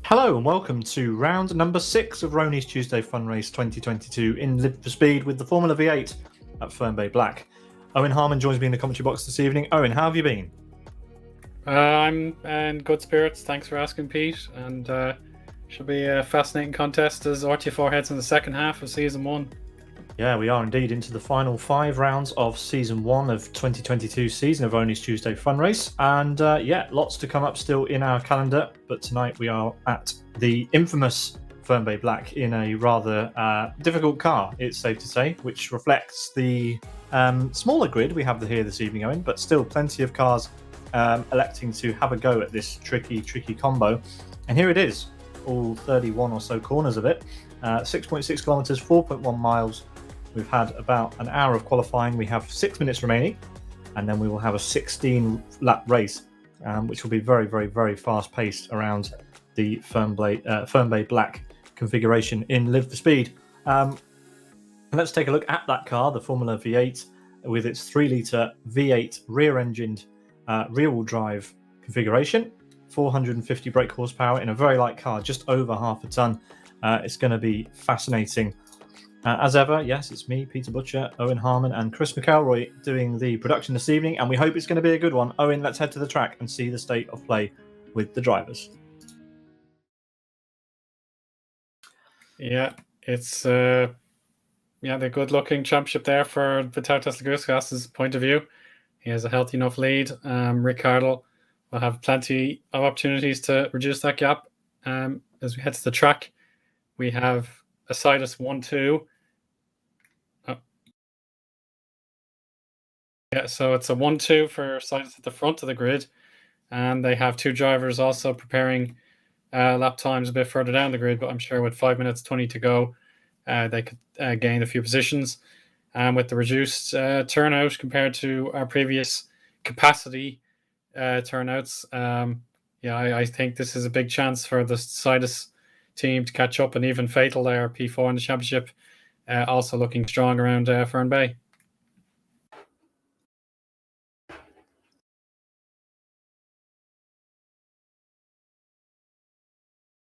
Hello and welcome to round number 6 of Rony's Tuesday Fun Race 2022 in Live for Speed with the Formula V8 at Fern Black. Eoin Harmon joins me in the commentary box this evening. Eoin, how have you been? I'm in good spirits. Thanks for asking, Pete. And should be a fascinating contest as RT4 heads in the second half of Season 1. Yeah, we are indeed into the final 5 rounds of Season 1 of 2022 season of Rony's Tuesday Fun Race. And yeah, lots to come up still in our calendar. But tonight we are at the infamous Fern Black in a rather difficult car, it's safe to say, which reflects the smaller grid we have here this evening, Eoin, but still plenty of cars electing to have a go at this tricky combo. And here it is, all 31 or so corners of it. 6.6 kilometers, 4.1 miles. We've had about an hour of qualifying. We have 6 minutes remaining, and then we will have a 16-lap race, which will be very, very, very fast-paced around the Fern Black configuration in Live for Speed. Let's take a look at that car, the Formula V8, with its 3-litre V8 rear-engined rear-wheel drive configuration, 450 brake horsepower in a very light car, just over half a ton. It's going to be fascinating. As ever, yes, it's me, Peter Butcher, Eoin Harmon, and Chris McElroy doing the production this evening, and we hope it's going to be a good one. Eoin, let's head to the track and see the state of play with the drivers. Yeah, it's the good-looking championship there for Vitautas Lagurskas' point of view. He has a healthy enough lead. Ricardo will have plenty of opportunities to reduce that gap. As we head to the track, we have a Sidus 1-2. Yeah, so it's a 1-2 for Sidus at the front of the grid, and they have 2 drivers also preparing lap times a bit further down the grid, but I'm sure with 5 minutes 20 to go, they could gain a few positions. With the reduced turnout compared to our previous capacity turnouts, I think this is a big chance for the Sidus team to catch up, and even Fatal there, P4 in the championship, also looking strong around Fern Bay.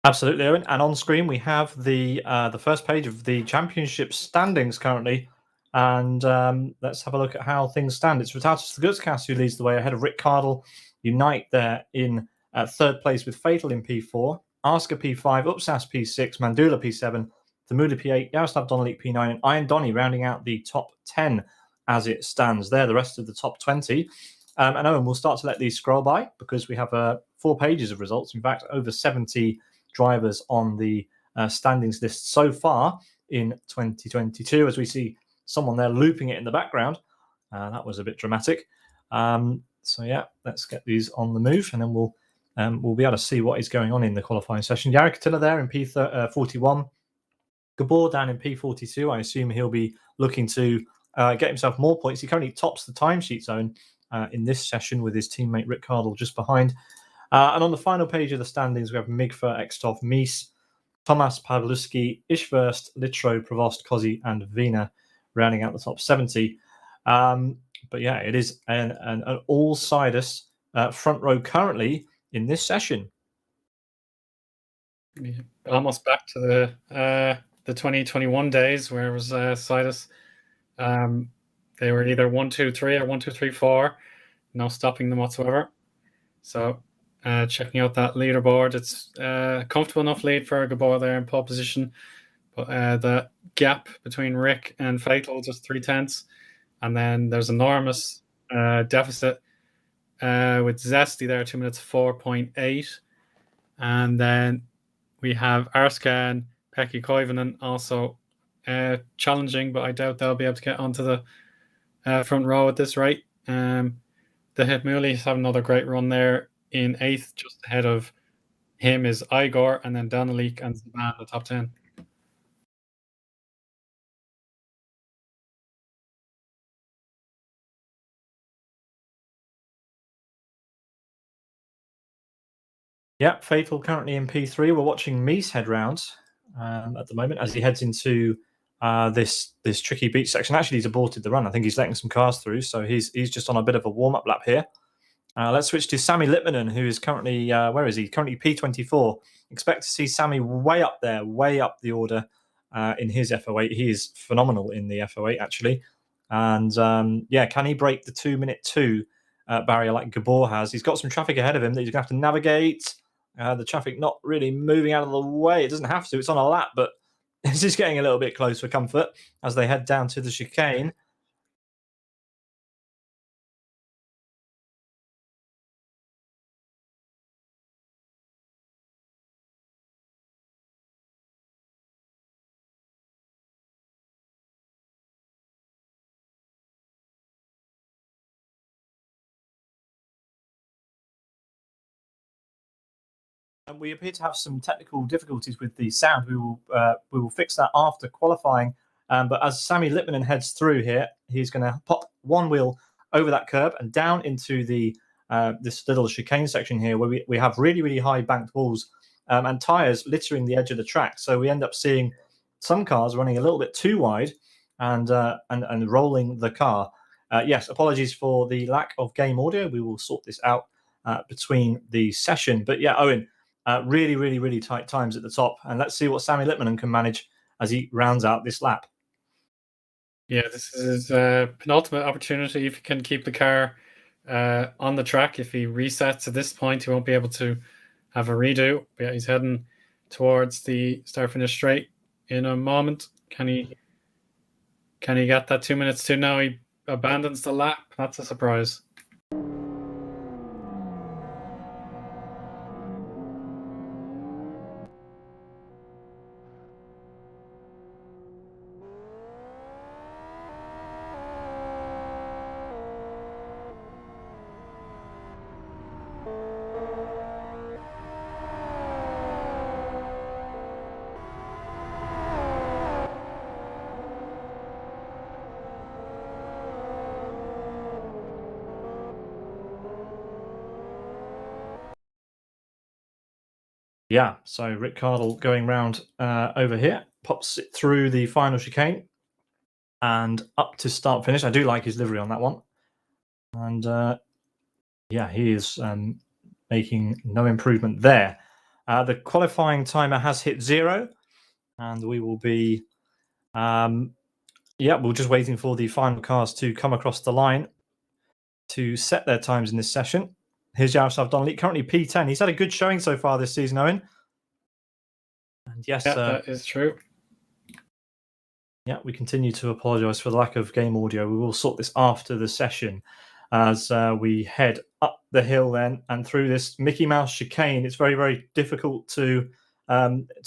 Absolutely, Eoin. And on screen we have the first page of the championship standings currently, and let's have a look at how things stand. It's Vitatus the Gutscast who leads the way ahead of Rick Cardle. Unite there in third place with Fatal in P4, Asker P5, Upsas P6, Mandula P7, Thamula P8, Yaroslav Donelik P9, and Iron Donny rounding out the top 10 as it stands there. The rest of the top 20. And Eoin, we'll start to let these scroll by because we have 4 pages of results. In fact, over 70 drivers on the standings list so far in 2022, as we see someone there looping it in the background. That was a bit dramatic. So yeah, let's get these on the move, and then we'll be able to see what is going on in the qualifying session. Yarrick Attila there in P41, Gabor down in P42. I assume he'll be looking to get himself more points. He currently tops the timesheet zone in this session with his teammate Rick Cardle just behind. And on the final page of the standings, we have Migfa, Ekstov, Mies, Tomas Pawluski, Ishverst, Litro, Provost, Kozi, and Vina rounding out the top 70. But yeah, it is an all-siders front row currently in this session. Yeah, almost back to the 2021 days where it was Sidus. They were either 1, 2, 3 or 1, 2, 3, 4. No stopping them whatsoever. So checking out that leaderboard, it's a comfortable enough lead for Gabor there in pole position, but the gap between Rick and Fatal just 0.3, and then there's enormous deficit with Zesty there, 2 minutes 4.8, and then we have Arska and Pekki Koivunen also challenging, but I doubt they'll be able to get onto the front row at this rate. The Hitmulis have another great run there in 8th. Just ahead of him is Igor, and then Donalik and Zaban, the top 10. Yeah, Fatal currently in P3. We're watching Mies head round at the moment as he heads into this tricky beach section. Actually, he's aborted the run. I think he's letting some cars through, so he's just on a bit of a warm-up lap here. Let's switch to Sami Lippmann, who is currently, where is he? Currently P24. Expect to see Sami way up there, way up the order in his FO8. He is phenomenal in the FO8, actually. And yeah, can he break the 2-minute 2 barrier like Gabor has? He's got some traffic ahead of him that he's going to have to navigate. The traffic not really moving out of the way. It doesn't have to. It's on a lap, but this is getting a little bit close for comfort as they head down to the chicane. And we appear to have some technical difficulties with the sound. We will fix that after qualifying. But as Sami Lippmann heads through here, he's going to pop one wheel over that curb and down into the this little chicane section here, where we have really high banked walls and tyres littering the edge of the track. So we end up seeing some cars running a little bit too wide and rolling the car. Yes, apologies for the lack of game audio. We will sort this out between the session. But yeah, Eoin. Really tight times at the top. And let's see what Sami Lippmann can manage as he rounds out this lap. Yeah, this is a penultimate opportunity if he can keep the car on the track. If he resets at this point, he won't be able to have a redo. But yeah, he's heading towards the start-finish straight in a moment. Can he get that 2 minutes to? Now he abandons the lap. That's a surprise. Yeah, so Rick Cardle going round over here, pops it through the final chicane and up to start finish. I do like his livery on that one. And yeah, he is making no improvement there. The qualifying timer has hit 0, and we will be, we're just waiting for the final cars to come across the line to set their times in this session. Here's Jaroslav Donnelly, currently P10. He's had a good showing so far this season, Eoin. And yes, that is true. Yeah, we continue to apologise for the lack of game audio. We will sort this after the session as we head up the hill then and through this Mickey Mouse chicane. It's very, very difficult to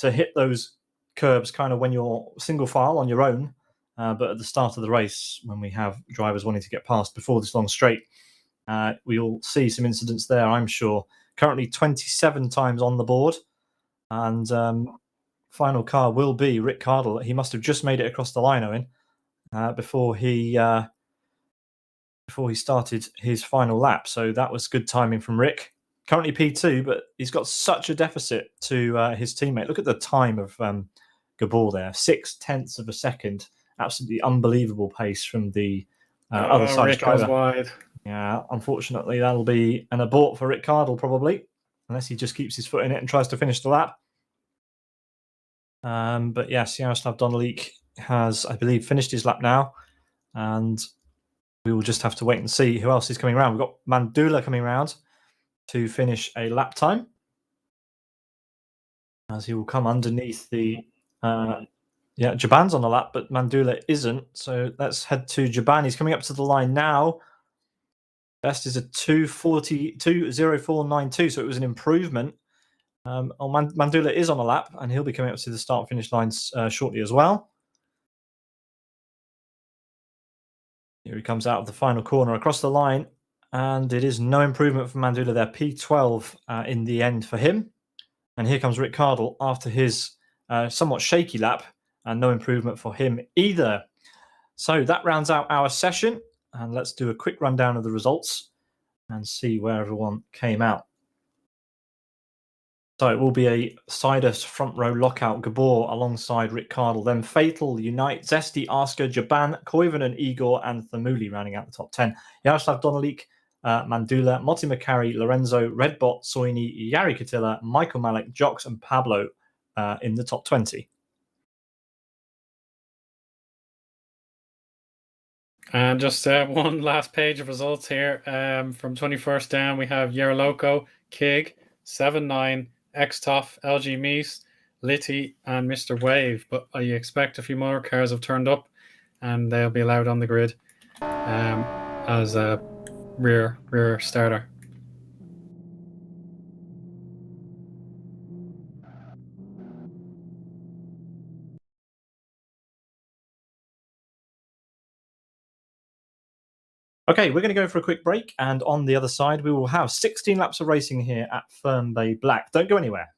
hit those curbs kind of when you're single file on your own. But at the start of the race, when we have drivers wanting to get past before this long straight, we'll see some incidents there, I'm sure. Currently 27 times on the board. And final car will be Rick Cardle. He must have just made it across the line, Eoin, before he started his final lap. So that was good timing from Rick. Currently P2, but he's got such a deficit to his teammate. Look at the time of Gabor there, 0.6 of a second. Absolutely unbelievable pace from the other side Rick driver. Goes wide. Yeah, unfortunately, that'll be an abort for Rick Cardle probably, unless he just keeps his foot in it and tries to finish the lap. But yes, Jaroslav Donnelly has, I believe, finished his lap now, and we will just have to wait and see who else is coming around. We've got Mandula coming around to finish a lap time, as he will come underneath the... Jaban's on the lap, but Mandula isn't. So let's head to Jaban. He's coming up to the line now. Best is a 2:04.92, so it was an improvement. Mandula is on a lap, and he'll be coming up to the start-finish lines shortly as well. Here he comes out of the final corner across the line, and it is no improvement for Mandula there. P12 in the end for him. And here comes Rick Cardle after his somewhat shaky lap, and no improvement for him either. So that rounds out our session, and let's do a quick rundown of the results and see where everyone came out. So it will be a Sidus front row lockout. Gabor alongside Rick Cardle, then Fatal, Unite, Zesty, Asker, Jaban, Koivunen, Igor, and Thamuli rounding out the top 10. Jaroslav Donnelly, Mandula, Motti Macari, Lorenzo, Redbot, Soini, Yari Katila, Michael Malik, Jox, and Pablo in the top 20. And just one last page of results here. From 21st down, we have Yerloco, Kig, 7-9, X-Toff, LG Meese, Litty, and Mr. Wave. But I expect a few more cars have turned up, and they'll be allowed on the grid as a rear starter. Okay, we're going to go for a quick break, and on the other side, we will have 16 laps of racing here at Fern Bay Black. Don't go anywhere.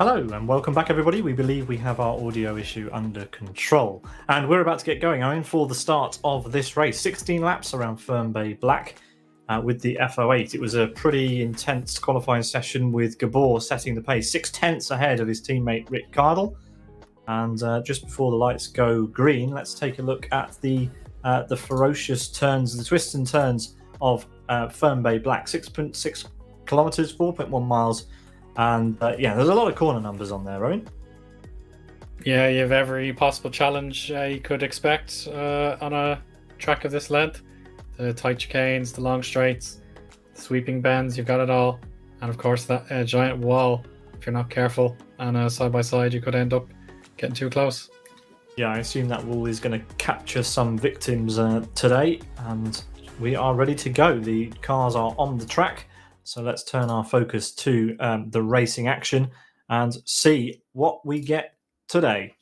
Hello and welcome back, everybody. We believe we have our audio issue under control, and we're about to get going. I'm in for the start of this race. 16 laps around Fern Bay Black with the FO8. It was a pretty intense qualifying session with Gabor setting the pace, 6/10 ahead of his teammate Rick Cardle. And just before the lights go green, let's take a look at the ferocious turns, the twists and turns of Fern Bay Black. 6.6 kilometers, 4.1 miles. And there's a lot of corner numbers on there, Eoin. Yeah, you have every possible challenge you could expect on a track of this length. The tight chicanes, the long straights, the sweeping bends, you've got it all. And of course that giant wall, if you're not careful, and side by side you could end up getting too close. Yeah, I assume that wall is going to capture some victims today, and we are ready to go. The cars are on the track. So let's turn our focus to the racing action and see what we get today.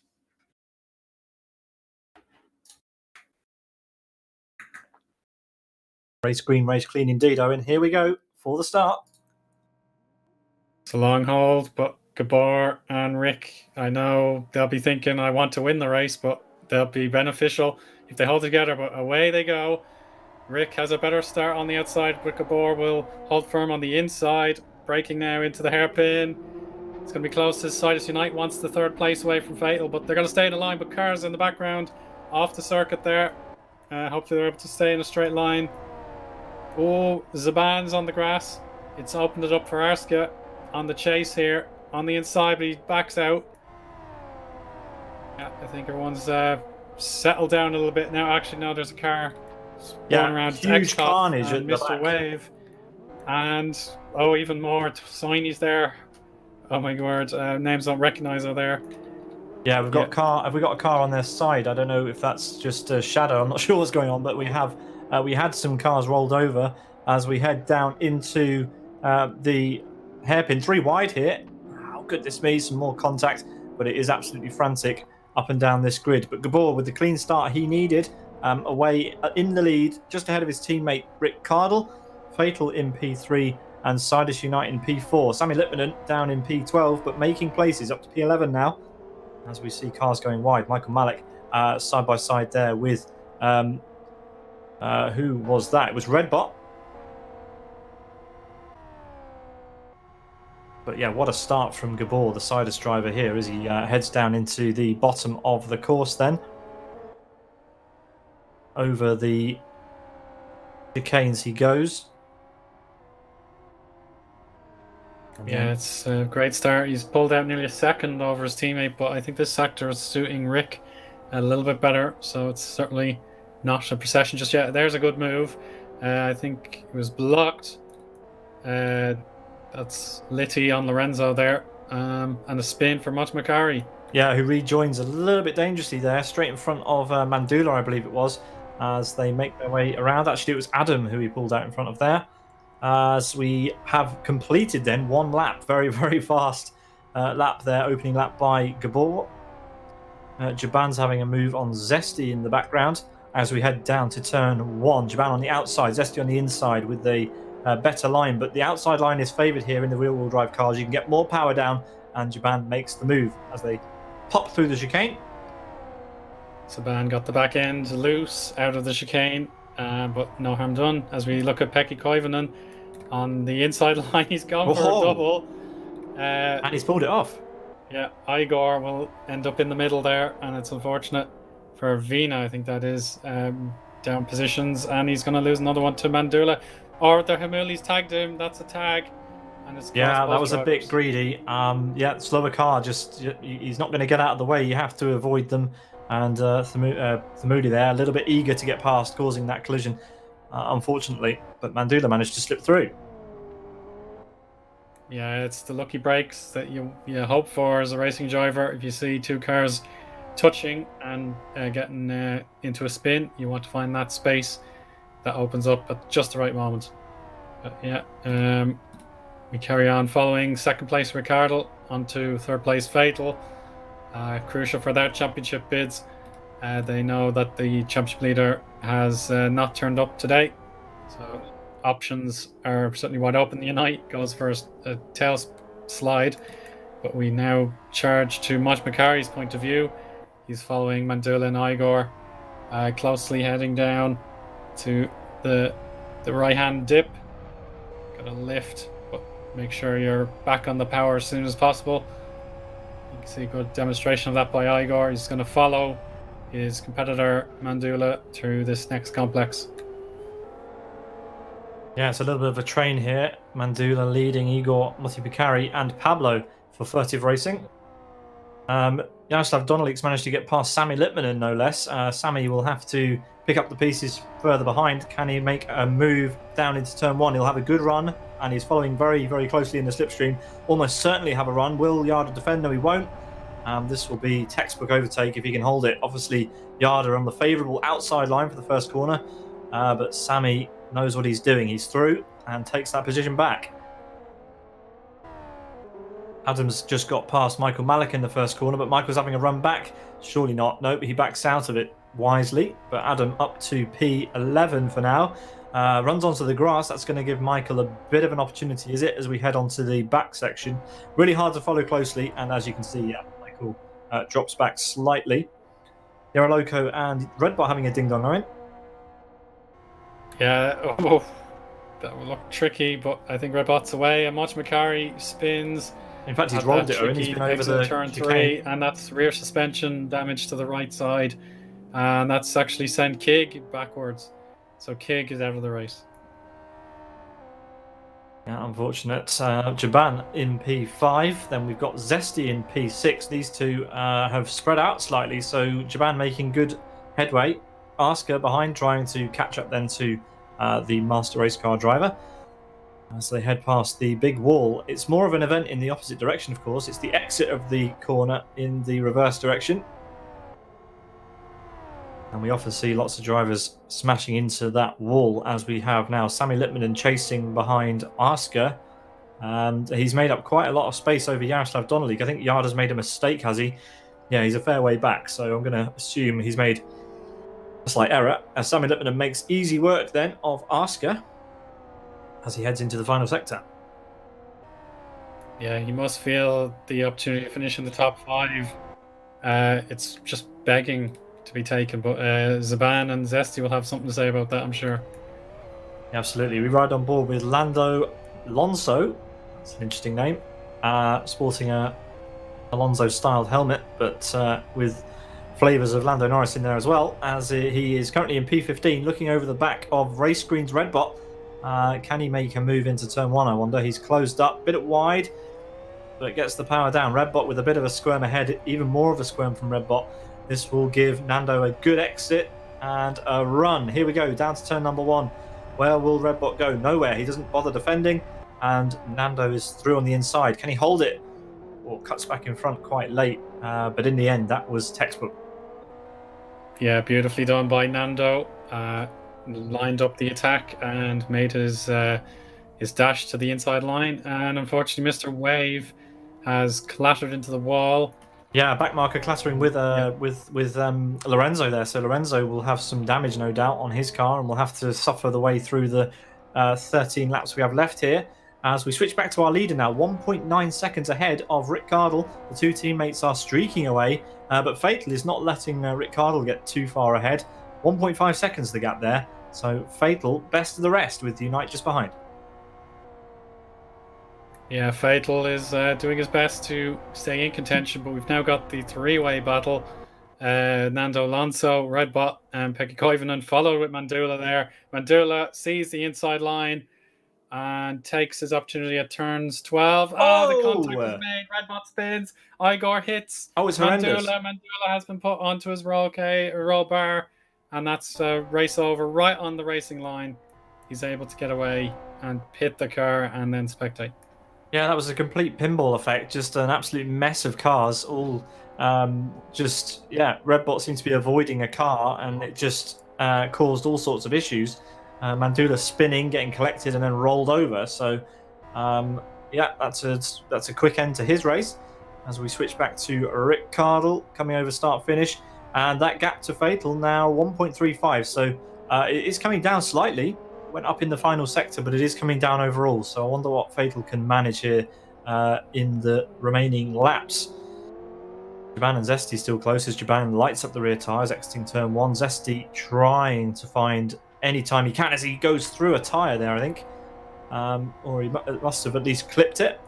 Race green, race clean indeed, Eoin. Here we go for the start. It's a long hold, but Gabor and Rick, I know they'll be thinking, I want to win the race, but they'll be beneficial if they hold together. But away they go. Rick has a better start on the outside, but Gabor will hold firm on the inside, breaking now into the hairpin. It's going to be close to Sidus Unite, wants the third place away from Fatal, but they're going to stay in the line, but cars in the background off the circuit there. Hopefully they're able to stay in a straight line. Oh, Zaban's on the grass. It's opened it up for Arska on the chase here, on the inside, but he backs out. Yeah, I think everyone's settled down a little bit now. Actually, no, there's a car going around. Huge carnage at the Mr. back. Wave, and even more. Signy's there. Oh my word! Names I don't recognise are there. Yeah, we've got a car. Have we got a car on their side? I don't know if that's just a shadow. I'm not sure what's going on, but we had some cars rolled over as we head down into the hairpin. 3 wide here. Oh goodness me, some more contact, but it is absolutely frantic up and down this grid. But Gabor with the clean start he needed. Away in the lead, just ahead of his teammate Rick Cardle. Fatal in P3 and Sidus Unite in P4. Sami Lippmann down in P12, but making places up to P11 now, as we see cars going wide. Michael Malik side by side there with who was that? It was Redbot. But yeah, what a start from Gabor, the Sidus driver here, as he heads down into the bottom of the course then. Over the chicanes he goes. Yeah, it's a great start. He's pulled out nearly a second over his teammate, but I think this sector is suiting Rick a little bit better, so it's certainly not a procession just yet. There's a good move. I think it was blocked. That's Litty on Lorenzo there, and a spin for Mott Macari. Yeah, who rejoins a little bit dangerously there, straight in front of Mandula, I believe it was, as they make their way around. Actually, it was Adam who he pulled out in front of there. As we have completed then one lap, very, very fast lap there, opening lap by Gabor. Jaban's having a move on Zesty in the background as we head down to turn 1. Jaban on the outside, Zesty on the inside with the better line, but the outside line is favoured here in the rear-wheel drive cars. You can get more power down, and Jaban makes the move as they pop through the chicane. Saban got the back end loose out of the chicane, but no harm done. As we look at Pekki Koivunen on the inside line, he's gone for a double. And he's pulled it off. Yeah, Igor will end up in the middle there, and it's unfortunate for Vina, I think that is, down positions, and he's going to lose another one to Mandula. Or the Hamuli's tagged him, that's a tag. And it's that was a bit greedy. Slower car, he's not going to get out of the way. You have to avoid them. And Thamudi there, a little bit eager to get past, causing that collision, unfortunately. But Mandula managed to slip through. Yeah, it's the lucky breaks that you hope for as a racing driver. If you see two cars touching and getting into a spin, you want to find that space that opens up at just the right moment. But we carry on following second place Ricardo onto third place Fatal. Crucial for their championship bids. They know that the championship leader has not turned up today, so options are certainly wide open. Unite goes for a tail slide, But we now charge to Mosh McCarry's point of view. He's following Mandula and Igor, closely heading down to the right-hand dip. Got a lift, but make sure you're back on the power as soon as possible. You can see a good demonstration of that by Igor. He's going to follow his competitor Mandula through this next complex. Yeah, it's a little bit of a train here. Mandula leading Igor Motipikari and Pablo for Furtive Racing. Jaroslav Donelik's managed to get past Sami Lippmann, no less. Sami will have to pick up the pieces further behind. Can he make a move down into turn one? He'll have a good run, and he's following very, very closely in the slipstream. Almost certainly have a run. Will Yarda defend? No, he won't. This will be textbook overtake if he can hold it. Obviously, Yarda on the favourable outside line for the first corner, but Sami knows what he's doing. He's through and takes that position back. Adam's just got past Michael Malik in the first corner, but Michael's having a run back. Surely not. Nope, he backs out of it wisely. But Adam up to P11 for now. Runs onto the grass. That's going to give Michael a bit of an opportunity, is it, as we head onto the back section. Really hard to follow closely. And as you can see, yeah, Michael drops back slightly. Yara Loco and Redbot having a ding-dong, Eoin. Yeah, that will look tricky, but I think Redbot's away. And Mosh McCarry spins. In fact, he's rolled it, Eoin. He's been over the turn three, and that's rear suspension damage to the right side. And that's actually sent Kig backwards. So Kig is out of the race. Yeah, unfortunate. Jaban in P5. Then we've got Zesty in P6. These two have spread out slightly. So Jaban making good headway. Asker behind, trying to catch up then to the master race car driver. As they head past the big wall. It's more of an event in the opposite direction, of course. It's the exit of the corner in the reverse direction. And we often see lots of drivers smashing into that wall, as we have now Sami Lippmann chasing behind Asker. And he's made up quite a lot of space over Jaroslav Donelik. I think Yarda's made a mistake, has he? Yeah, he's a fair way back. So I'm going to assume he's made a slight error. As Sami Lippmann makes easy work then of Asker as he heads into the final sector. Yeah, he must feel the opportunity to finish in the top five. It's just begging to be taken, but Zaban and Zesty will have something to say about that, I'm sure. Absolutely. We ride on board with Lando Alonso. That's an interesting name. Sporting a Alonso-styled helmet, but with flavours of Lando Norris in there as well, as he is currently in P15, looking over the back of Race Green's Redbot. Can he make a move into turn one, I wonder? He's closed up, bit wide, but gets the power down. Redbot with a bit of a squirm ahead, even more of a squirm from Redbot. This will give Nando a good exit and a run. Here we go, down to turn number one. Where will Redbot go? Nowhere. He doesn't bother defending, and Nando is through on the inside. Can he hold it? Or cuts back in front quite late, but in the end, that was textbook. Yeah, beautifully done by Nando. Lined up the attack and made his dash to the inside line, and unfortunately Mr. Wave has clattered into the wall. Yeah, backmarker clattering with Lorenzo there, so Lorenzo will have some damage, no doubt, on his car, and will have to suffer the way through the 13 laps we have left here. As we switch back to our leader now, 1.9 seconds ahead of Rick Cardle. The two teammates are streaking away, but Fatal is not letting Rick Cardle get too far ahead. 1.5 seconds the gap there. So Fatal, best of the rest with Unite just behind. Yeah, Fatal is doing his best to stay in contention, but we've now got the three-way battle. Nando Alonso, Redbot, and Pekka Koivunen followed with Mandula there. Mandula sees the inside line and takes his opportunity at turns 12. The contact was made. Redbot spins. Igor hits. Oh, it's horrendous. Mandula has been put onto his roll bar. And that's race over right on the racing line. He's able to get away and pit the car and then spectate. Yeah, that was a complete pinball effect. Just an absolute mess of cars. All Redbot seemed to be avoiding a car, and it just caused all sorts of issues. Mandula spinning, getting collected, and then rolled over. So, that's a quick end to his race. As we switch back to Rick Cardle coming over start finish. And that gap to Fatal now 1.35. So it is coming down slightly. Went up in the final sector, but it is coming down overall. So I wonder what Fatal can manage here in the remaining laps. Jaban and Zesty still closest. Jaban lights up the rear tyres, exiting turn 1. Zesty trying to find any time he can as he goes through a tyre there, I think. Or he must have at least clipped it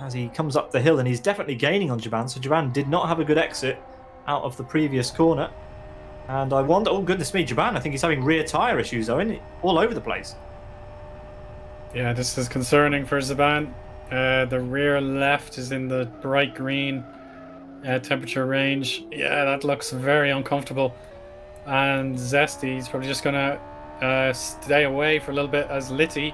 as he comes up the hill, and he's definitely gaining on Jaban. So Jaban did not have a good exit out of the previous corner. And I wonder, oh goodness me, Jaban, I think he's having rear tyre issues, though, isn't he? All over the place. Yeah, this is concerning for Zaban. The rear left is in the bright green temperature range. Yeah, that looks very uncomfortable. And Zesty's probably just going to stay away for a little bit as Litty,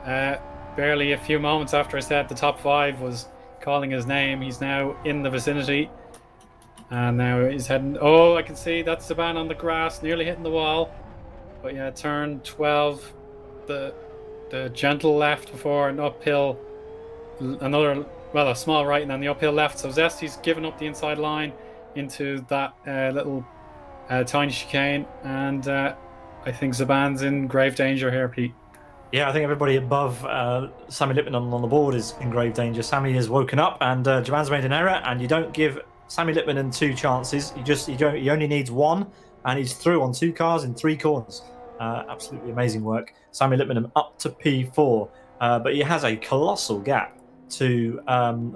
barely a few moments after I said the top 5 was calling his name, he's now in the vicinity. And now he's heading... Oh, I can see that's Zaban on the grass, nearly hitting the wall. But yeah, turn 12, the gentle left before an uphill, a small right and then the uphill left. So Zesty's given up the inside line into that little tiny chicane, and I think Zaban's in grave danger here, Pete. Yeah, I think everybody above Sami Lippmann on the board is in grave danger. Sami has woken up, and Jaban's made an error, and you don't give Sami Lippmann 2 chances. He only needs 1, and he's through on 2 cars in 3 corners. Absolutely amazing work. Sami Lippmann up to P4, but he has a colossal gap to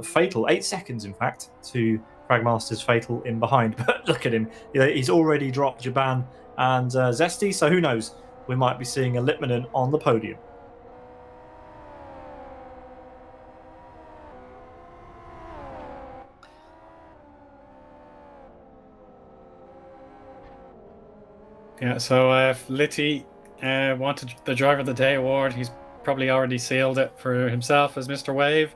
Fatal, 8 seconds in fact, to Fragmaster's Fatal in behind. But look at him, he's already dropped Jaban and Zesty, so who knows, we might be seeing a Lippmann on the podium. Yeah, so if Litty wanted the Driver of the Day award, he's probably already sealed it for himself, as Mr. Wave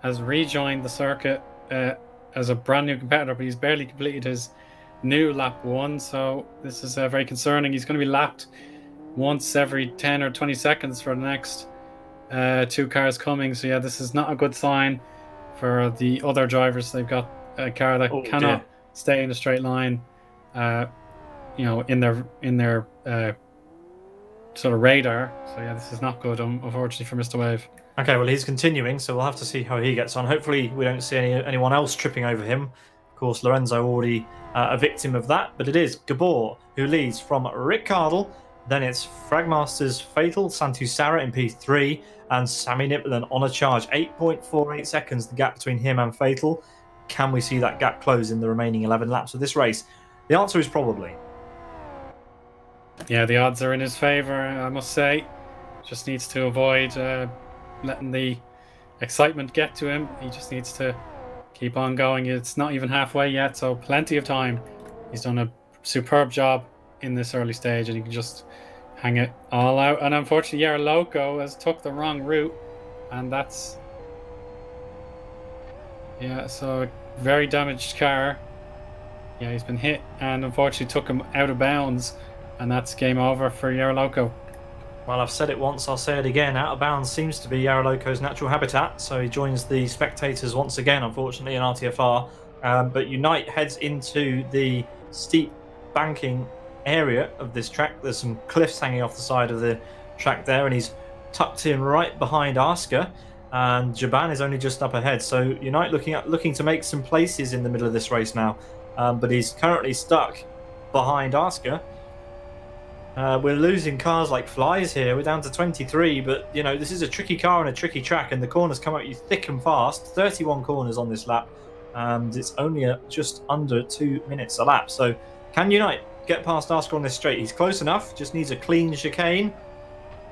has rejoined the circuit as a brand new competitor, but he's barely completed his new lap 1, so this is very concerning. He's going to be lapped once every 10 or 20 seconds for the next 2 cars coming. So yeah, this is not a good sign for the other drivers. They've got a car that cannot stay in a straight line. In their sort of radar. So yeah, this is not good, unfortunately, for Mr. Wave. Okay, well, he's continuing, so we'll have to see how he gets on. Hopefully we don't see anyone else tripping over him. Of course, Lorenzo already a victim of that, but it is Gabor who leads from Rick Cardle. Then it's Fragmaster's Fatal, Santu Sarah in P3, and Sami Lippmann on a charge. 8.48 seconds, the gap between him and Fatal. Can we see that gap close in the remaining 11 laps of this race? The answer is probably. Yeah, the odds are in his favour, I must say. Just needs to avoid letting the excitement get to him. He just needs to keep on going. It's not even halfway yet, so plenty of time. He's done a superb job in this early stage, and he can just hang it all out. And unfortunately, Loco has took the wrong route, and that's... Yeah, so a very damaged car. Yeah, he's been hit, and unfortunately took him out of bounds. And that's game over for Loco. Well, I've said it once, I'll say it again. Out of bounds seems to be Loco's natural habitat, so he joins the spectators once again, unfortunately, in RTFR. But Unite heads into the steep banking area of this track. There's some cliffs hanging off the side of the track there, and he's tucked in right behind Asker. And Jaban is only just up ahead. So Unite looking to make some places in the middle of this race now. But he's currently stuck behind Asker. We're losing cars like flies here. We're down to 23, but this is a tricky car and a tricky track, and the corners come at you thick and fast. 31 corners on this lap, and it's only just under 2 minutes a lap. So can Unite get past Asker on this straight? He's close enough, just needs a clean chicane.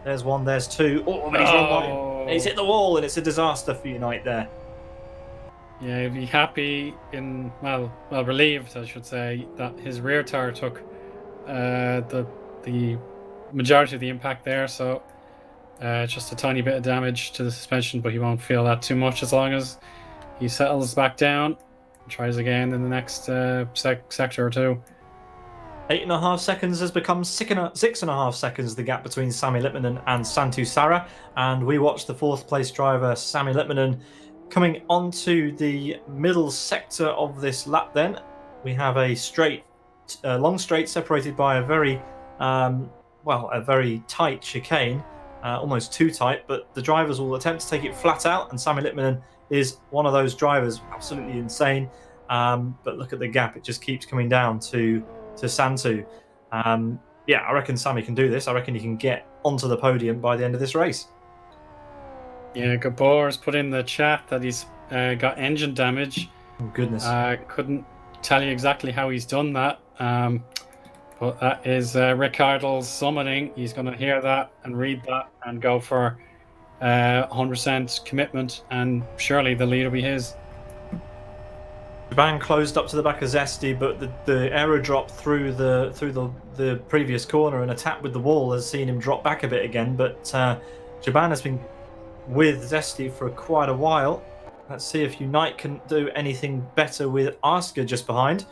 There's 1, there's 2. Oh, but he's wrong. He's hit the wall, and it's a disaster for Unite there. Yeah, he'd be happy relieved, I should say, that his rear tire took the majority of the impact there, so just a tiny bit of damage to the suspension, but he won't feel that too much as long as he settles back down and tries again in the next sector or 2. 8.5 seconds has become 6.5 seconds, the gap between Sami Lippmann and Santu Sarah, and we watch the 4th place driver Sami Lippmann coming onto the middle sector of this lap. Then we have a long straight separated by a very tight chicane, almost too tight, but the drivers will attempt to take it flat out, and Sami Lippmann is one of those drivers, absolutely insane. But look at the gap; it just keeps coming down to Santu. Yeah, I reckon Sami can do this. I reckon he can get onto the podium by the end of this race. Yeah, Gabor's put in the chat that he's got engine damage. Oh, goodness. I couldn't tell you exactly how he's done that. But that is Ricardo's summoning. He's going to hear that and read that and go for 100% commitment, and surely the lead will be his. Shaban closed up to the back of Zesty, but the aero drop through the previous corner and a tap with the wall has seen him drop back a bit again. But Shaban has been with Zesty for quite a while. Let's see if Unite can do anything better with Asker just behind.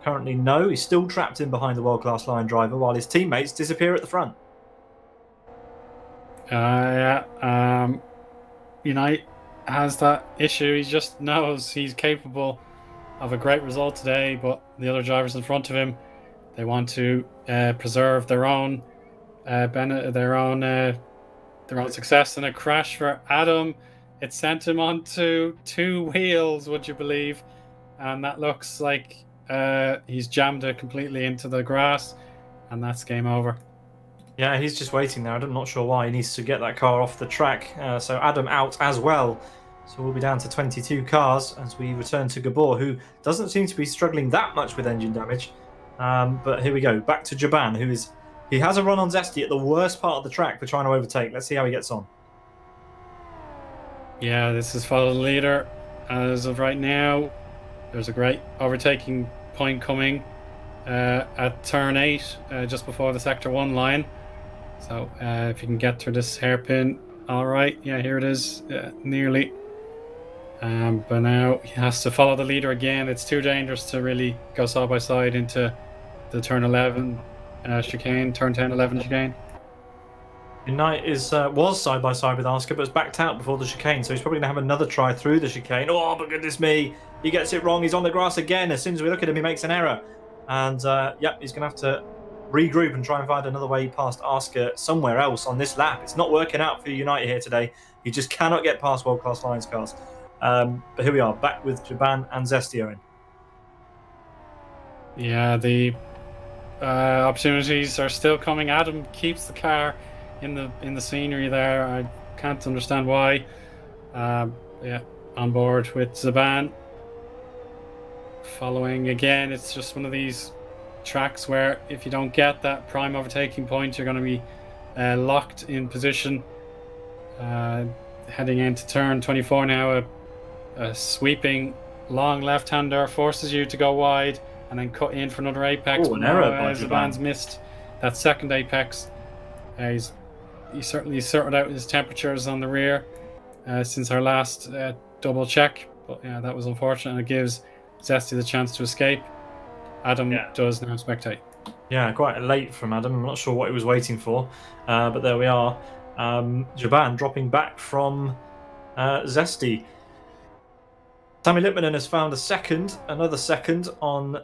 Currently, no. He's still trapped in behind the world-class line driver while his teammates disappear at the front. Unite has that issue. He just knows he's capable of a great result today, but the other drivers in front of him, they want to preserve their own their own success. And a crash for Adam. It sent him onto 2 wheels, would you believe? And that looks like he's jammed it completely into the grass, and that's game over. Yeah, he's just waiting there. I'm not sure why. He needs to get that car off the track. So Adam out as well. So we'll be down to 22 cars as we return to Gabor, who doesn't seem to be struggling that much with engine damage. But here we go. Back to Jaban, he has a run on Zesty at the worst part of the track for trying to overtake. Let's see how he gets on. Yeah, this is follow the leader. As of right now, there's a great overtaking point coming at turn 8, just before the sector 1 line. So if you can get through this hairpin, all right. Yeah, here it is, nearly. But now he has to follow the leader again. It's too dangerous to really go side by side into the turn 11 chicane, turn 10, 11 chicane. Unite was side by side with Asker, but was backed out before the chicane, so he's probably going to have another try through the chicane. Oh, but goodness me, he gets it wrong. He's on the grass again. As soon as we look at him, he makes an error. And yeah, he's going to have to regroup and try and find another way past Asker somewhere else on this lap. It's not working out for Unite here today. He just cannot get past world-class Lions cars. But here we are, back with Jaban and Zesty, Eoin. Yeah, the opportunities are still coming. Adam keeps the car in the scenery there. I can't understand why. Yeah, on board with Zaban. Following again, it's just one of these tracks where if you don't get that prime overtaking point, you're going to be locked in position. Heading into turn 24 now, a sweeping long left-hander forces you to go wide and then cut in for another apex. Oh, an error by Zaban's missed that second apex. He certainly sorted out his temperatures on the rear since our last double check, but yeah, that was unfortunate, and it gives Zesty the chance to escape. Adam does now spectate. Yeah, quite late from Adam. I'm not sure what he was waiting for, but there we are. Jaban dropping back from Zesty. Sami Lippmann has found another second on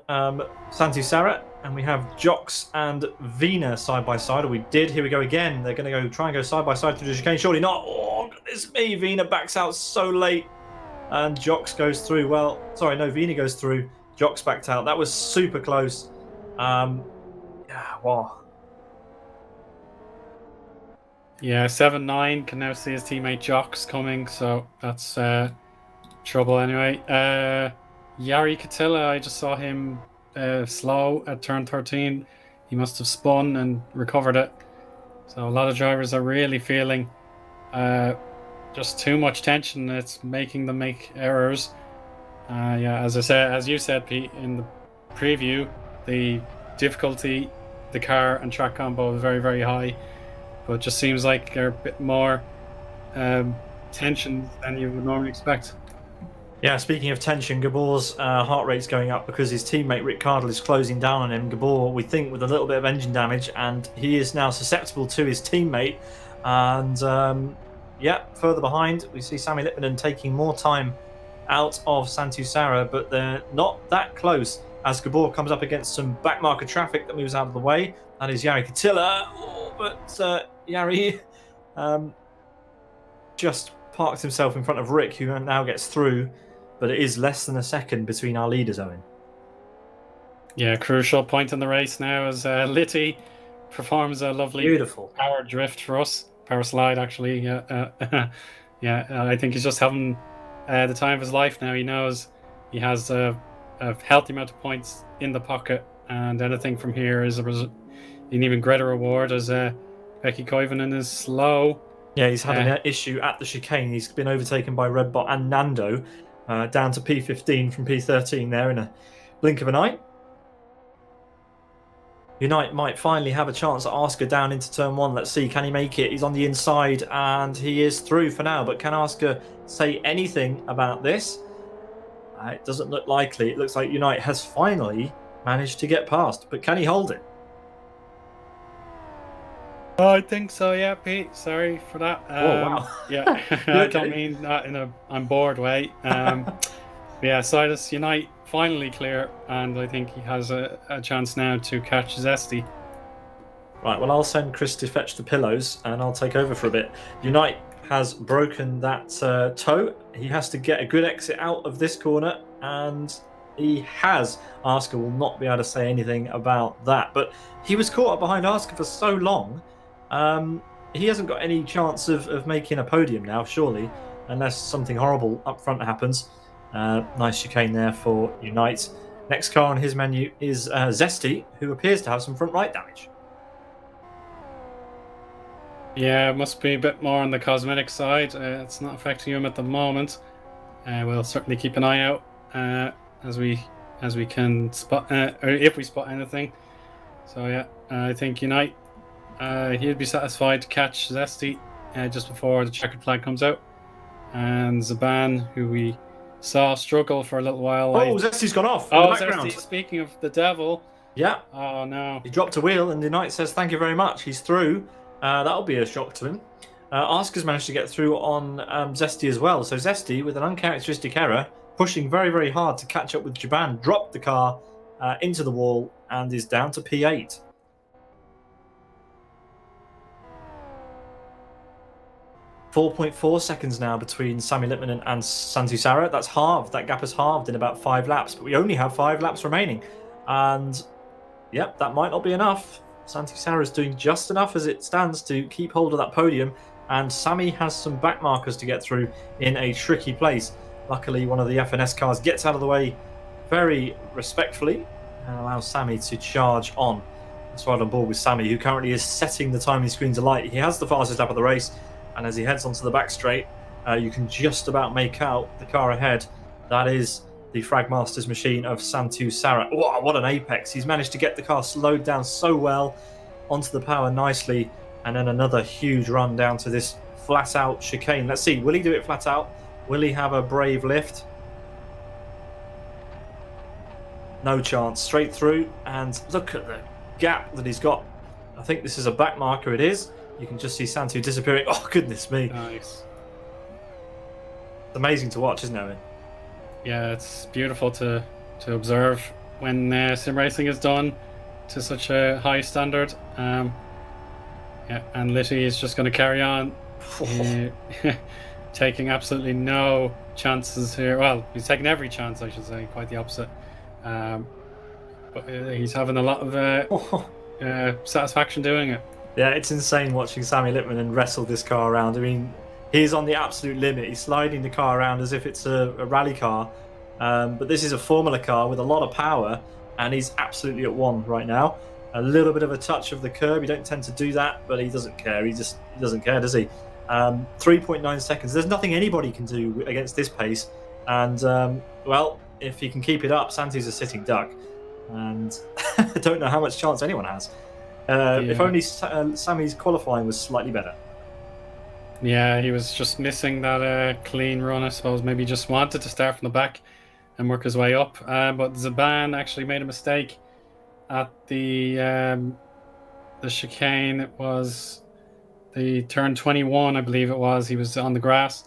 Santu Sarah, and we have Jox and Vina side by side. Or we did. Here we go again. They're going to try and go side by side through the chicane. Surely not. Oh, goodness me. Vina backs out so late, and Jox goes through. Well, sorry, no, Vina goes through. Jox backed out. That was super close. Yeah, wow. Yeah, 7-9 can now see his teammate Jox coming, so that's trouble anyway. Yari Katila, I just saw him slow at turn 13. He must have spun and recovered it. So a lot of drivers are really feeling just too much tension. It's making them make errors. Yeah, as you said, Pete, in the preview, the difficulty, the car and track combo is very, very high. But it just seems like they're a bit more tension than you would normally expect. Yeah, speaking of tension, Gabor's heart rate's going up because his teammate Rick Cardle is closing down on him. Gabor, we think, with a little bit of engine damage, and he is now susceptible to his teammate. And yeah, further behind, we see Sami Lippmann taking more time out of Santu Sarah, but they're not that close as Gabor comes up against some backmarker traffic that moves out of the way. That is Yari Katila, but Yari just parked himself in front of Rick, who now gets through, but it is less than a second between our leaders, Owen. Yeah, crucial point in the race now as Litty performs a lovely Beautiful power drift for us. Power slide, actually. I think he's just having the time of his life now. He knows he has a healthy amount of points in the pocket, and anything from here is an even greater reward as Becky Koivunen is slow. Yeah, he's had an issue at the chicane. He's been overtaken by Redbot and Nando, down to P15 from P13 there in a blink of an eye. Unite might finally have a chance at Asker down into turn 1. Let's see, can he make it? He's on the inside and he is through for now, but can Asker say anything about this? It doesn't look likely. It looks like Unite has finally managed to get past, but can he hold it? Oh, I think so, yeah, Pete. Sorry for that. Wow. Yeah, I don't mean that in a I'm bored way. Yeah, Sidus Unite finally clear, and I think he has a chance now to catch Zesty. Right, well, I'll send Chris to fetch the pillows, and I'll take over for a bit. Unite has broken that toe. He has to get a good exit out of this corner, and he has. Asker will not be able to say anything about that, but he was caught up behind Asker for so long. He hasn't got any chance of making a podium now, surely, unless something horrible up front happens. Nice chicane there for Unite. Next car on his menu is Zesty, who appears to have some front right damage. Yeah, it must be a bit more on the cosmetic side. It's not affecting him at the moment. We'll certainly keep an eye out as we can spot, or if we spot anything. So yeah, I think Unite, he'd be satisfied to catch Zesty just before the checkered flag comes out. And Zaban, who we saw struggle for a little while. Zesty's gone off in the background. Zesty, speaking of the devil. Yeah. Oh no. He dropped a wheel and Unite says thank you very much. He's through. That'll be a shock to him. Asker's managed to get through on Zesty as well. So Zesty, with an uncharacteristic error, pushing very, very hard to catch up with Jaban, dropped the car into the wall and is down to P8. .4 seconds now between Sami Lippmann and Santu Sarah. That's halved. That gap has halved in about 5 laps, but we only have 5 laps remaining. And, yep, that might not be enough. Santu Sarah is doing just enough as it stands to keep hold of that podium, and Sami has some back markers to get through in a tricky place. Luckily, one of the FNS cars gets out of the way very respectfully and allows Sami to charge on. That's right on board with Sami, who currently is setting the timing screen to light. He has the fastest lap of the race, and as he heads onto the back straight, you can just about make out the car ahead. That is the Fragmaster's machine of Santu Sarah. Wow, what an apex. He's managed to get the car slowed down so well onto the power nicely, and then another huge run down to this flat out chicane. Let's see, will he do it flat out? Will he have a brave lift? No chance. Straight through, and look at the gap that he's got. I think this is a back marker. It is. You can just see Santu disappearing. Oh, goodness me. Nice. It's amazing to watch, isn't it, Owen? Yeah, it's beautiful to observe when sim racing is done to such a high standard. Yeah, and Litty is just going to carry on, taking absolutely no chances here. Well, he's taking every chance, I should say, quite the opposite. But he's having a lot of satisfaction doing it. Yeah, it's insane watching Sami Lippmann and wrestle this car around. I mean, he's on the absolute limit. He's sliding the car around as if it's a rally car. But this is a Formula car with a lot of power, and he's absolutely at one right now. A little bit of a touch of the curb. You don't tend to do that, but he doesn't care. He doesn't care, does he? 3.9 seconds. There's nothing anybody can do against this pace. And, well, if he can keep it up, Santu's a sitting duck. And I don't know how much chance anyone has. If only Sami's qualifying was slightly better. Yeah, he was just missing that clean run, I suppose. Maybe he just wanted to start from the back and work his way up. But Zaban actually made a mistake at the chicane. It was the turn 21, I believe it was. He was on the grass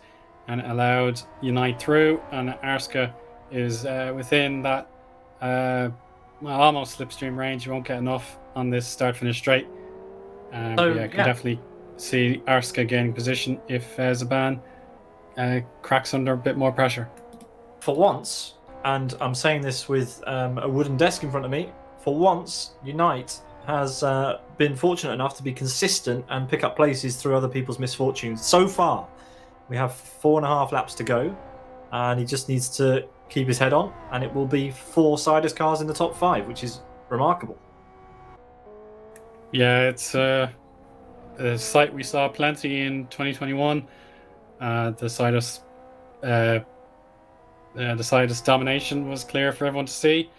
and it allowed Unite through. And Arska is within that almost slipstream range. You won't get enough on this start-finish straight. Can definitely see Arska gaining position if Zaban cracks under a bit more pressure. For once, and I'm saying this with a wooden desk in front of me, for once, Unite has been fortunate enough to be consistent and pick up places through other people's misfortunes. So far, we have 4.5 laps to go, and he just needs to keep his head on, and it will be 4 Sidus cars in the top 5, which is remarkable. Yeah, it's a sight we saw plenty in 2021. The Sidus domination was clear for everyone to see.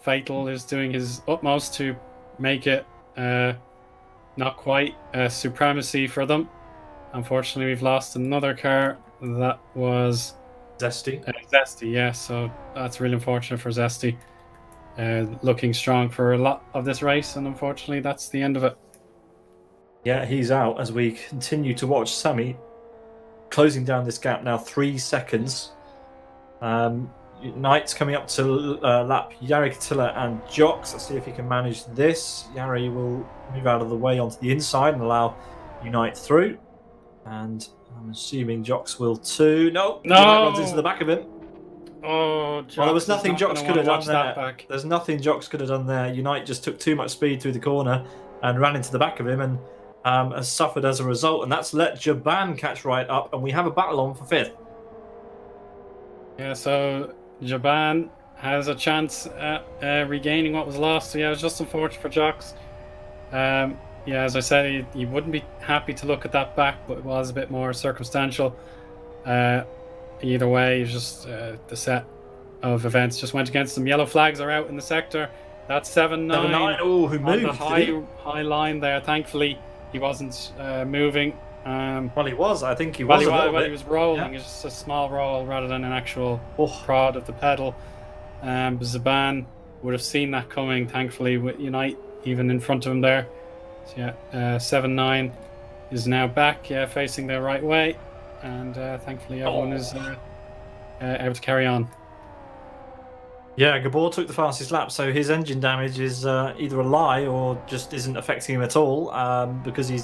Fatal is doing his utmost to make it not quite supremacy for them. Unfortunately, we've lost another car. That was Zesty. Zesty, yeah. So that's really unfortunate for Zesty. Looking strong for a lot of this race, and unfortunately, that's the end of it. Yeah, he's out as we continue to watch Sami closing down this gap now, 3 seconds. Knight's coming up to lap Yari Katilla and Jox. Let's see if he can manage this. Yari will move out of the way onto the inside and allow Unite through. And I'm assuming Jox will too. No! Unite runs into the back of him. Oh, Jox, well, there was nothing Jox could have done there. Back. There's nothing Jox could have done there. Unite just took too much speed through the corner and ran into the back of him and has suffered as a result. And that's let Jaban catch right up, and we have a battle on for 5th. Yeah, so Jaban has a chance at regaining what was lost. So yeah, it was just unfortunate for Jox. Yeah, as I said, he wouldn't be happy to look at that back, but it was a bit more circumstantial. Either way, it's just the set of events just went against them. Yellow flags are out in the sector. That's 7-9. Oh, who moved? On the high line there. Thankfully, he wasn't moving. Well, he was. I think he was. He was rolling. Yeah. It's just a small roll rather than an actual prod of the pedal. Zaban would have seen that coming. Thankfully, with Unite even in front of him there. So yeah, 7-9 is now back, facing the right way, and thankfully everyone is able to carry on. Yeah, Gabor took the fastest lap, so his engine damage is either a lie or just isn't affecting him at all. Because he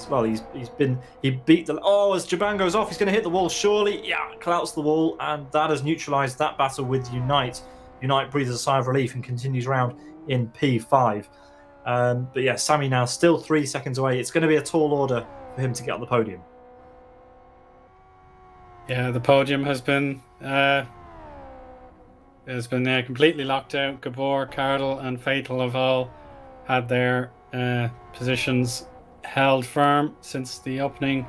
beat the. Oh, as Jaban goes off, he's going to hit the wall. Surely, yeah, clouts the wall, and that has neutralised that battle with Unite. Unite breathes a sigh of relief and continues round in P5. But yeah, Sami now still 3 seconds away. It's going to be a tall order for him to get on the podium. Yeah, the podium has been completely locked out. Gabor, Cardle, and Fatal have all had their positions held firm since the opening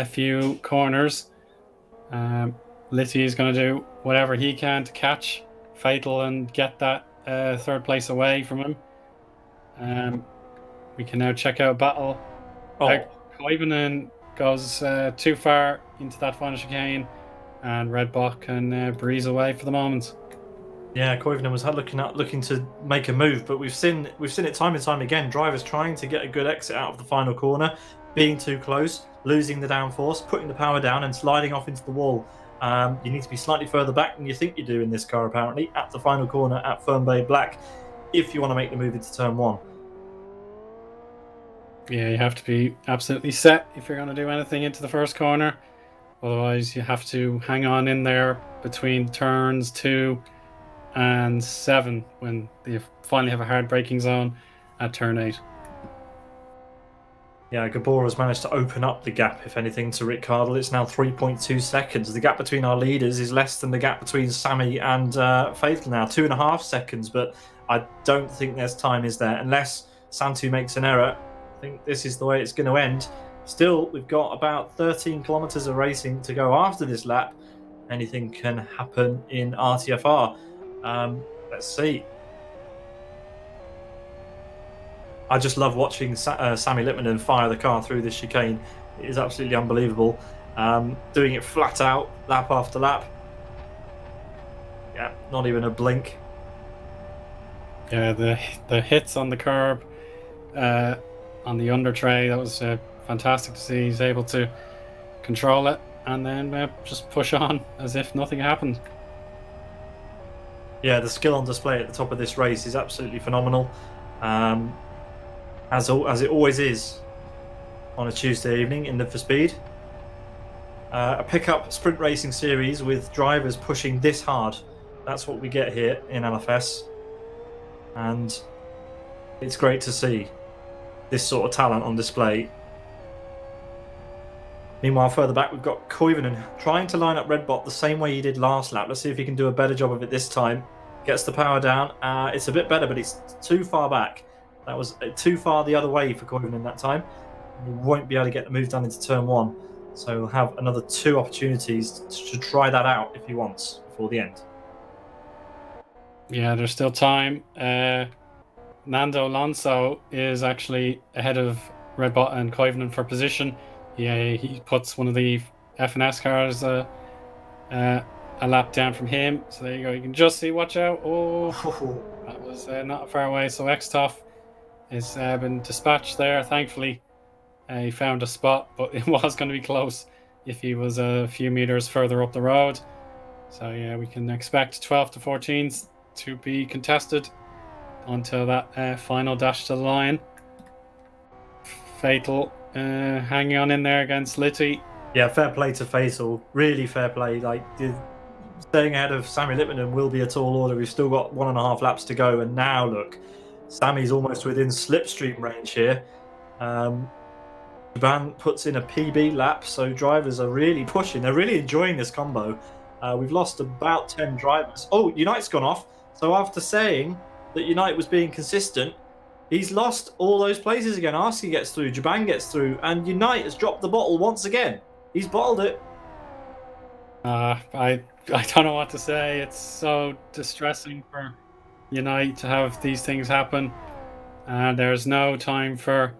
few corners. Litty is going to do whatever he can to catch Fatal and get that 3rd place away from him. We can now check out battle. Koivunen goes too far into that final chicane, and Redbach can breeze away for the moment. Yeah, Koivunen was looking to make a move, but we've seen it time and time again. Drivers trying to get a good exit out of the final corner, being too close, losing the downforce, putting the power down, and sliding off into the wall. You need to be slightly further back than you think you do in this car, apparently, at the final corner at Fern Bay Black, if you want to make the move into turn 1. Yeah, you have to be absolutely set if you're going to do anything into the first corner. Otherwise, you have to hang on in there between turns 2 and 7 when they finally have a hard braking zone at turn 8. Yeah, Gabor has managed to open up the gap, if anything, to Rick Cardle. It's now 3.2 seconds. The gap between our leaders is less than the gap between Sami and Fatal now, 2.5 seconds. But I don't think there's time, is there? Unless Santu makes an error, I think this is the way it's going to end. Still, we've got about 13 kilometres of racing to go after this lap. Anything can happen in RTFR. Let's see. I just love watching Sami Lippmann fire the car through this chicane. It is absolutely unbelievable. Doing it flat out, lap after lap. Yeah, not even a blink. Yeah, the hits on the curb, on the under tray, that was fantastic to see. He's able to control it and then just push on as if nothing happened. Yeah, the skill on display at the top of this race is absolutely phenomenal. As it always is on a Tuesday evening in Need for Speed. A pickup sprint racing series with drivers pushing this hard. That's what we get here in LFS. And it's great to see this sort of talent on display. Meanwhile, further back, we've got Koivunen trying to line up Redbot the same way he did last lap. Let's see if he can do a better job of it this time. Gets the power down. It's a bit better, but it's too far back. That was too far the other way for Koivunen that time. He won't be able to get the move done into turn 1. So he'll have another 2 opportunities to try that out if he wants before the end. Yeah, there's still time. Nando Alonso is actually ahead of Redbot and Koivunen for position. Yeah, he puts one of the FNS cars a lap down from him. So there you go. You can just see. Watch out! Oh, that was not far away. So Xtoff has been dispatched there. Thankfully, he found a spot, but it was going to be close if he was a few meters further up the road. So yeah, we can expect 12 to 14s to be contested until that final dash to the line. Fatal hanging on in there against Litty. Yeah, fair play to Fatal. Really fair play. Like, staying ahead of Sami Lippmann will be a tall order. We've still got 1.5 laps to go, and now look, Sami's almost within slipstream range here. Japan puts in a PB lap, so drivers are really pushing. They're really enjoying this combo. We've lost about 10 drivers. Oh, Unite's gone off. So after saying that Unite was being consistent, he's lost all those places again. Arski gets through, Japan gets through, and Unite has dropped the bottle once again. He's bottled it. I don't know what to say. It's so distressing for Unite to have these things happen. There's no time for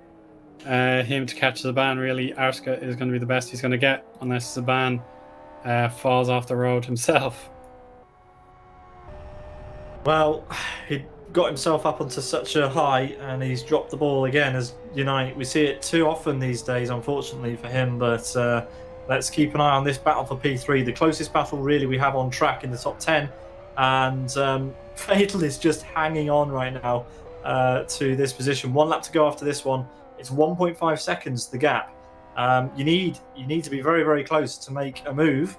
him to catch the ban, really. Arska is going to be the best he's going to get unless the ban falls off the road himself. Well, he got himself up onto such a high and he's dropped the ball again as Unite. We see it too often these days, unfortunately for him, but let's keep an eye on this battle for P3, the closest battle really we have on track in the top 10, and Fatal is just hanging on right now to this position. 1 lap to go after this one. It's 1.5 seconds the gap. You need to be very, very close to make a move.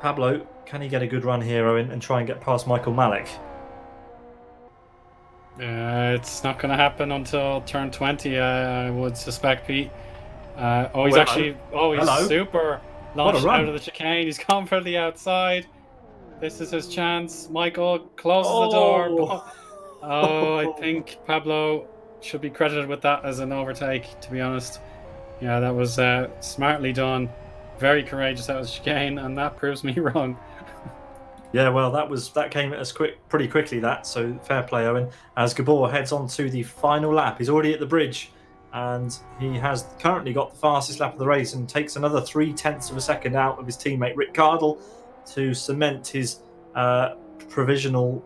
Pablo, can he get a good run here, Owen, and try and get past Michael Malik? It's not going to happen until turn 20, I would suspect, Pete. He's Hello. super launched out of the chicane. He's gone for the outside. This is his chance. Michael closes the door. I think Pablo should be credited with that as an overtake, to be honest. Yeah, that was smartly done. Very courageous out of the chicane, and that proves me wrong. Yeah, well, that came at us pretty quickly, that, so fair play, Owen. As Gabor heads on to the final lap. He's already at the bridge, and he has currently got the fastest lap of the race and takes another 0.3 of a second out of his teammate Rick Cardle to cement his provisional,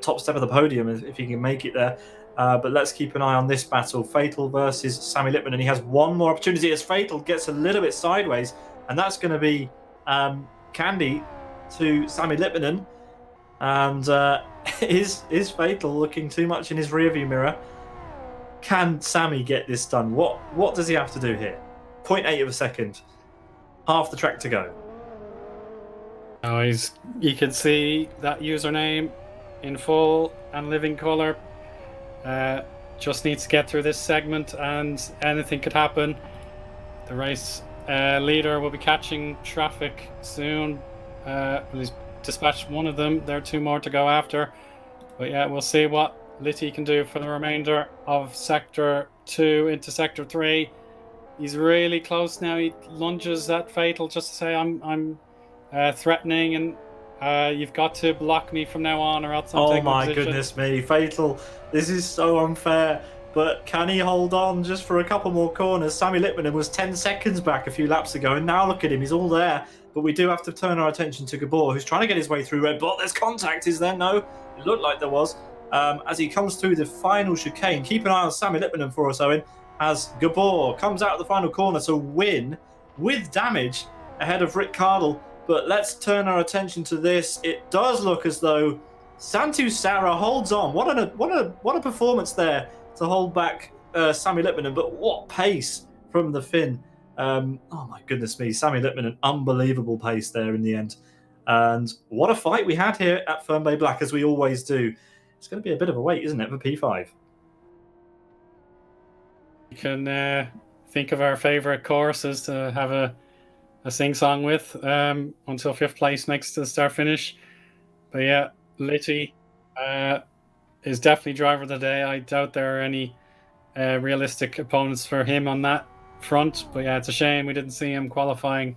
top step of the podium, if he can make it there. But let's keep an eye on this battle. Fatal versus Sami Lippmann, and he has one more opportunity as Fatal gets a little bit sideways, and that's going to be candy to Sami Lippmann. And is Fatal looking too much in his rearview mirror? Can Sami get this done? What does he have to do here? 0.8 of a second. Half the track to go. Oh, you can see that username in full and living color. Just needs to get through this segment and anything could happen. The race leader will be catching traffic soon. He's dispatched one of them. There are 2 more to go after. But yeah, we'll see what Litty can do for the remainder of Sector 2 into Sector 3. He's really close now. He lunges at Fatal just to say, I'm threatening, and you've got to block me from now on or else I'm taking my position. Goodness me, Fatal. This is so unfair. But can he hold on just for a couple more corners? Sami Lippmann was 10 seconds back a few laps ago, and now look at him. He's all there. But we do have to turn our attention to Gabor, who's trying to get his way through Red. But there's contact, is there? No, it looked like there was. As he comes through the final chicane. Keep an eye on Sami Lippmann for us, Owen, as Gabor comes out of the final corner to win with damage ahead of Rick Cardle. But let's turn our attention to this. It does look as though Santu Sarah holds on. What a performance there to hold back Sami Lippmann. But what pace from the Finn. Oh my goodness me, Sami Lippmann, an unbelievable pace there in the end. And what a fight we had here at Fern Bay Black, as we always do. It's going to be a bit of a wait, isn't it, for P5? You can think of our favourite choruses to have a sing-song with until 5th place next to the start-finish. But yeah, Litty is definitely driver of the day. I doubt there are any realistic opponents for him on that front. But yeah, it's a shame we didn't see him qualifying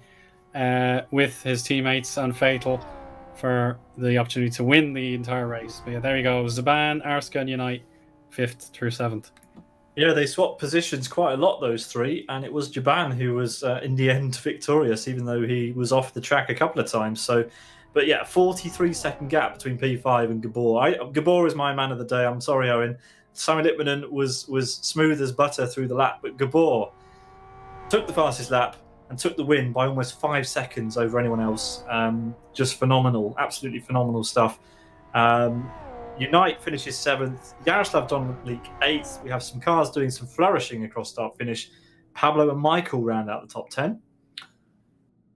with his teammates on Fatal for the opportunity to win the entire race. But yeah, there you go. Zaban, Arska and Unite, 5th through 7th. Yeah, they swapped positions quite a lot, those three, and it was Jaban who was in the end victorious, even though he was off the track a couple of times. So, but yeah, 43-second gap between P5 and Gabor. Gabor is my man of the day. I'm sorry, Owen. Sami Lippmann was smooth as butter through the lap, but Gabor took the fastest lap and took the win by almost 5 seconds over anyone else. Just phenomenal, absolutely phenomenal stuff. Unite finishes 7th, Yaroslav Donlik 8th. We have some cars doing some flourishing across start finish. Pablo and Michael round out the top 10.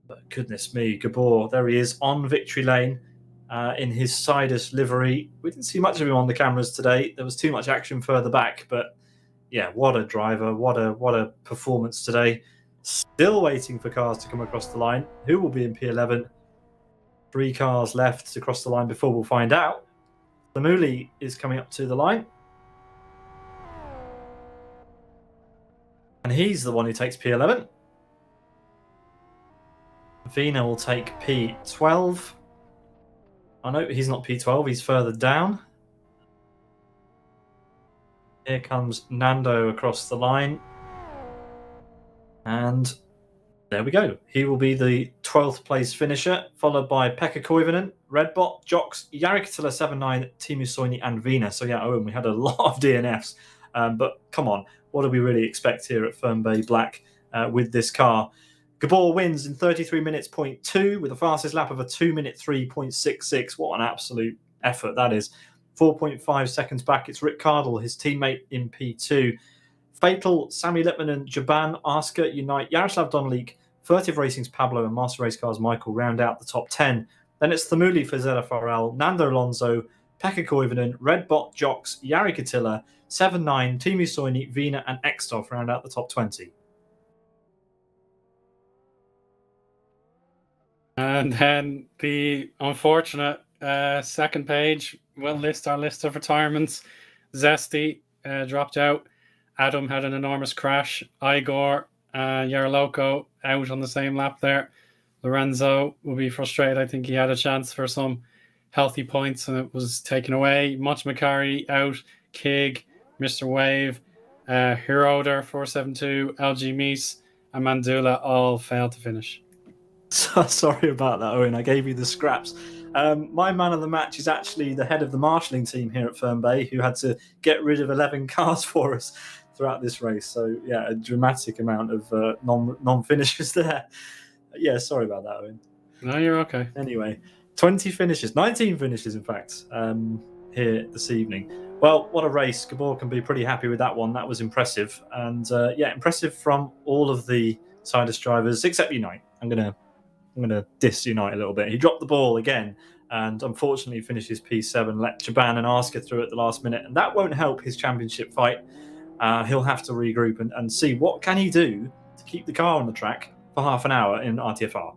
But goodness me, Gabor, there he is on victory lane in his Sidus livery. We didn't see much of him on the cameras today. There was too much action further back, but yeah, what a driver, what a performance today. Still waiting for cars to come across the line. Who will be in P11? 3 cars left to cross the line before we'll find out. Lamuli is coming up to the line. And he's the one who takes P11. Vina will take P12. Oh no, he's not P12, he's further down. Here comes Nando across the line. And there we go. He will be the 12th place finisher, followed by Pekka Koivunen, Redbot, Jox, Jari Katila 7-9, Teemu Soini, and Vina. So yeah, Owen, we had a lot of DNFs. But come on, what do we really expect here at Fern Bay Black with this car? Gabor wins in 33 minutes, 0.2 with the fastest lap of a 2-minute 3.66. What an absolute effort that is. 4.5 seconds back, it's Rick Cardle, his teammate in P2. Fatal, Sami Lippmann and Jaban, Arska, Unite, Yaroslav Donlik, Furtive Racing's Pablo and Master Race Cars Michael round out the top 10. Then it's Thamuli for Zella Farrell, Nando Alonso, Pekka Koivunen, Redbot, Jox, Jari Katila, 7-9, Teemu Soini, Vina and Extov round out the top 20. And then the unfortunate second page will list our list of retirements. Zesty dropped out. Adam had an enormous crash. Igor, Yarloco out on the same lap there. Lorenzo will be frustrated. I think he had a chance for some healthy points and it was taken away. Much Macari out. Kig, Mr. Wave, Hiroder 472, LG Meese, and Mandula all failed to finish. So, sorry about that, Owen. I gave you the scraps. My man of the match is actually the head of the marshalling team here at Fern Bay, who had to get rid of 11 cars for us throughout this race. So, yeah, a dramatic amount of non-finishes there. Yeah, sorry about that, Owen. No, you're okay. Anyway, 20 finishes, 19 finishes, in fact, here this evening. Well, what a race. Gabor can be pretty happy with that one. That was impressive. And, yeah, impressive from all of the Sidus drivers, except Unite. I'm going to diss Unite a little bit. He dropped the ball again and unfortunately finishes P7, let Jaban and Arska through at the last minute. And that won't help his championship fight. He'll have to regroup and see what can he do to keep the car on the track for half an hour in RTFR.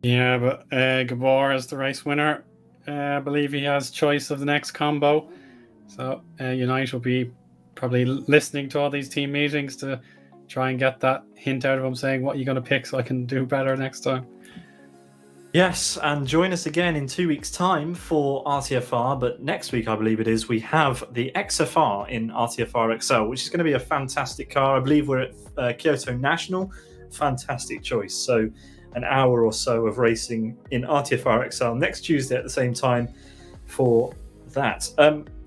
Yeah, but Gabor is the race winner. I believe he has choice of the next combo. So Unite will be probably listening to all these team meetings to try and get that hint out of him saying, what are you going to pick so I can do better next time? Yes, and join us again in 2 weeks' time for RTFR. But next week, I believe it is, we have the XFR in RTFR XL, which is going to be a fantastic car. I believe we're at Kyoto National. Fantastic choice. So an hour or so of racing in RTFR XL next Tuesday at the same time for that.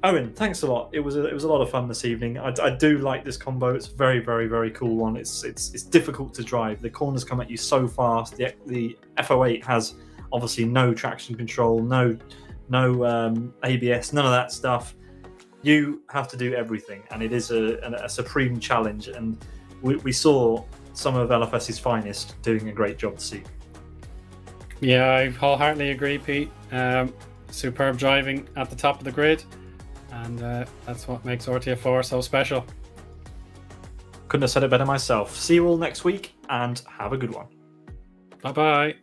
Owen, thanks a lot. It was a lot of fun this evening. I do like this combo. It's a very, very, very cool one. It's difficult to drive. The corners come at you so fast. The FO8 has obviously no traction control, no ABS, none of that stuff. You have to do everything, and it is a supreme challenge. And we saw some of LFS's finest doing a great job this season. Yeah, I wholeheartedly agree, Pete. Superb driving at the top of the grid, and that's what makes RTF4 so special. Couldn't have said it better myself. See you all next week, and have a good one. Bye-bye.